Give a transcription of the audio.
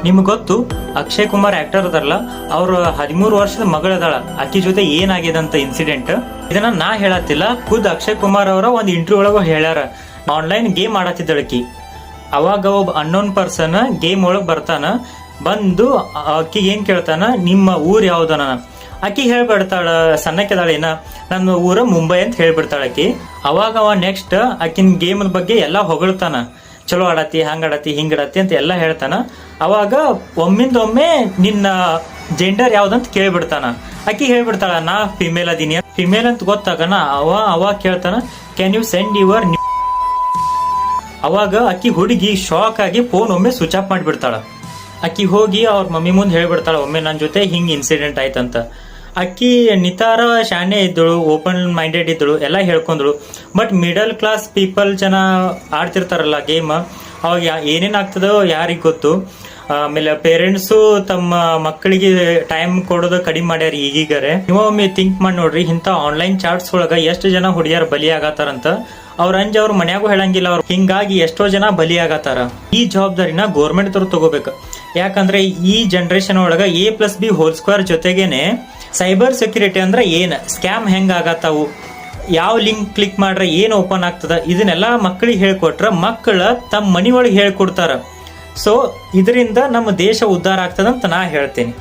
ನಿಮ್ಗೆ ಗೊತ್ತು ಅಕ್ಷಯ್ ಕುಮಾರ್ ಆಕ್ಟರ್ ಅದಾರಲ್ಲ, ಅವ್ರ 13 ವರ್ಷದ ಮಗಳದಾಳ, ಆಕಿ ಜೊತೆ ಏನಾಗಿದೆ ಅಂತ ಇನ್ಸಿಡೆಂಟ್. ಇದನ್ನ ನಾ ಹೇಳತ್ತಿಲ್ಲ, ಖುದ್ ಅಕ್ಷಯ್ ಕುಮಾರ್ ಅವರ ಒಂದು ಇಂಟರ್ವ್ಯೂ ಒಳಗ ಹೇಳ್ಯಾರ. ಆನ್ಲೈನ್ ಗೇಮ್ ಆಡತ್ತಿದ್ದಳಕಿ, ಅವಾಗ ಒಬ್ಬ ಅನ್ನೋನ್ ಪರ್ಸನ್ ಗೇಮ್ ಒಳಗ್ ಬರ್ತಾನ, ಬಂದು ಅಕ್ಕಿಗೆ ಏನ್ ಕೇಳ್ತಾನ, ನಿಮ್ಮ ಊರ್ ಯಾವ್ದನ. ಆಕಿ ಹೇಳ್ಬಿಡ್ತಾಳ, ಸಣ್ಣಕ್ಕೆದಾಳೇನ, ನನ್ನ ಊರ ಮುಂಬೈ ಅಂತ ಹೇಳ್ಬಿಡ್ತಾಳ ಆಕಿ. ಅವಾಗ ಅವ ನೆಕ್ಸ್ಟ್ ಆಕಿನ ಗೇಮ್ ಬಗ್ಗೆ ಎಲ್ಲಾ ಹೊಗಳ್ತಾನ, ಚಲೋ ಆಡತಿ, ಹಂಗ ಆಡತಿ, ಹಿಂಗ ಆಡತಿ ಅಂತ ಎಲ್ಲಾ ಹೇಳ್ತಾನ. ಅವಾಗ ಒಮ್ಮಿಂದೊಮ್ಮೆ ನಿನ್ನ ಜೆಂಡರ್ ಯಾವ್ದಂತ ಕೇಳ್ಬಿಡ್ತಾನ. ಆಕಿ ಹೇಳ್ಬಿಡ್ತಾಳ, ನಾ ಫಿಮೇಲ್ ಅದೀನಿ. ಫಿಮೇಲ್ ಅಂತ ಗೊತ್ತಾಗನ ಅವ ಕೇಳ್ತಾನ, ಕ್ಯಾನ್ ಯು ಸೆಂಡ್ ಯುವರ್. ಅವಾಗ ಅಕ್ಕಿ ಹುಡುಗಿ ಶಾಕ್ ಆಗಿ ಫೋನ್ ಒಮ್ಮೆ ಸ್ವಿಚ್ ಆಫ್ ಮಾಡಿಬಿಡ್ತಾಳ. ಅಕ್ಕಿ ಹೋಗಿ ಅವ್ರ ಮಮ್ಮಿ ಮುಂದೆ ಹೇಳ್ಬಿಡ್ತಾಳ, ಒಮ್ಮೆ ನನ್ನ ಜೊತೆ ಹಿಂಗ್ ಇನ್ಸಿಡೆಂಟ್ ಆಯ್ತಂತ. ಅಕ್ಕಿ ನಿತಾರ ಶಾನೆ ಇದ್ದಳು, ಓಪನ್ ಮೈಂಡೆಡ್ ಇದ್ದಳು, ಎಲ್ಲ ಹೇಳ್ಕೊಂಡ್ಳು. ಬಟ್ ಮಿಡಲ್ ಕ್ಲಾಸ್ ಪೀಪಲ್ ಜನ ಆಡ್ತಿರ್ತಾರಲ್ಲ ಗೇಮ್, ಅವಾಗ ಏನೇನ್ ಆಗ್ತದೋ ಯಾರಿಗ್ ಗೊತ್ತು. ಆಮೇಲೆ ಪೇರೆಂಟ್ಸು ತಮ್ಮ ಮಕ್ಕಳಿಗೆ ಟೈಮ್ ಕೊಡೋದು ಕಡಿಮೆ ಮಾಡ್ಯಾರ ಈಗೀಗರೆ. ನೀವೊಮ್ಮೆ ಥಿಂಕ್ ಮಾಡಿ ನೋಡ್ರಿ, ಇಂಥ ಆನ್ಲೈನ್ ಚಾಟ್ಸ್ ಒಳಗ ಎಷ್ಟು ಜನ ಹುಡುಗಿಯರು ಬಲಿ ಆಗತ್ತಾರಂತ. ಅವ್ರ ಅಂಜ್ ಅವ್ರ ಮನ್ಯಾಗೂ ಹೇಳಂಗಿಲ್ಲ ಅವ್ರು. ಹಿಂಗಾಗಿ ಎಷ್ಟೋ ಜನ ಬಲಿ ಆಗತ್ತಾರ. ಈ ಜವಾಬ್ದಾರಿನ ಗೋರ್ಮೆಂಟ್ ದವ್ರು ತಗೋಬೇಕು. ಯಾಕಂದ್ರೆ ಈ ಜನರೇಷನ್ ಒಳಗ A+B² ಜೊತೆಗೇನೆ ಸೈಬರ್ ಸೆಕ್ಯೂರಿಟಿ ಅಂದ್ರೆ ಏನ್, ಸ್ಕ್ಯಾಮ್ ಹೆಂಗ್ ಆಗತ್ತಾವು, ಯಾವ ಲಿಂಕ್ ಕ್ಲಿಕ್ ಮಾಡ್ರೆ ಏನ್ ಓಪನ್ ಆಗ್ತದ, ಇದನ್ನೆಲ್ಲ ಮಕ್ಕಳಿಗೆ ಹೇಳ್ಕೊಟ್ರ ಮಕ್ಕಳ ತಮ್ಮ ಮನಿ ಒಳಗೆ ಹೇಳ್ಕೊಡ್ತಾರ. ಸೊ ಇದರಿಂದ ನಮ್ಮ ದೇಶ ಉದ್ಧಾರ ಆಗ್ತದಂತ ನಾ ಹೇಳ್ತೇನೆ.